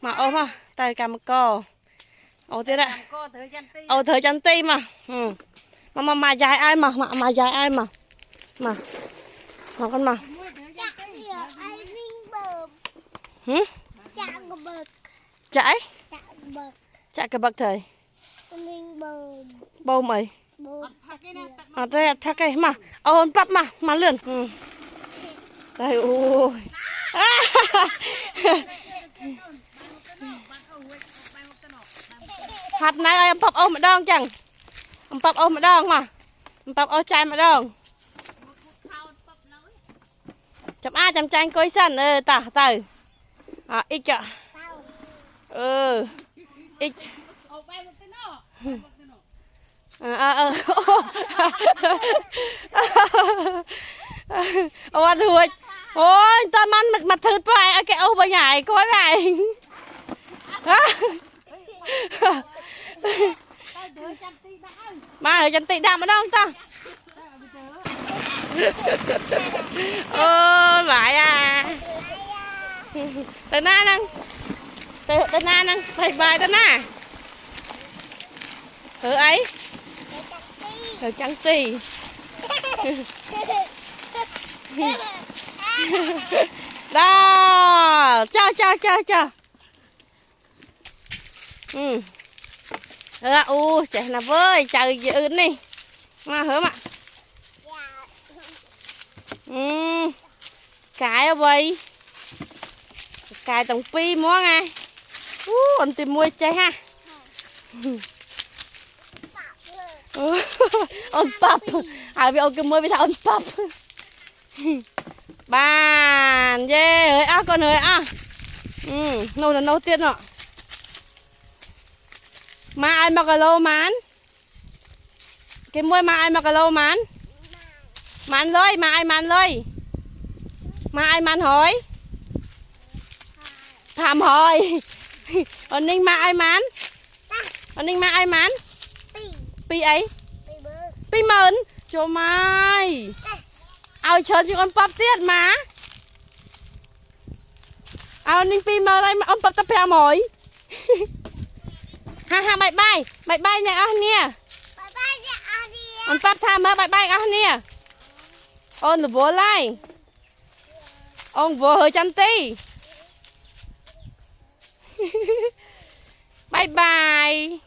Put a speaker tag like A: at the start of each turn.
A: Mà ôm à, tay cầm co. Ô thế đấy. Ô thời chân ti mà. Mà dài ai mà dài ai mà. Mà con mà. Chạy. Chạy cái bậc thầy. Bầu mày. Ở đây thắc cái mà. Ôn bắp mà lươn. Đây ôi. Hạt này em bắp ôm mà đong chẳng. Em bắp ôm mà đong mà. Em bắp ôm chai mà đong. Chấm A chấm chanh coi sân tả từ. Ít ạ. Ít. Ô ăn hùi. Ôi tao ăn mặt thịt vậy cái ô bà nhảy coi vậy. Mà ở chân tị đạm ở đâu ta? Ô lại à. Tên na năng. Tên na năng, phải bài tên na. Thử ấy. Thử trắng tì. Đó, cho. Chạy nào với, trời dự đi. Mà hứa mà. Cái ở đây. Cái tổng pi mua ngay. Anh tìm mua chơi ha. Ông pap. Vì ông cứ mua với thằng ông pap. Bàn dê ơi con ơi nâu là nâu tiết nọ. Mà ai mặc lô mán. Cái môi mà ai mặc lô mán. Mán lơi mà ai mán lơi. Mà ai mán hỏi. Phạm hỏi. Ở Ninh mà ai mán. Ở Ninh mà ai mán. Pi ấy. Pi mơn. Trời mai. Ao chơi chứ con pop tiết mà. Ao Ninh pi mơn đây mà ông pop tập theo mồi. Ha bye bye nha anh nè. Ông pop tham bye bye anh nè. Ôn là vô lại. Ông vô hơi chăn ti. Bye bye.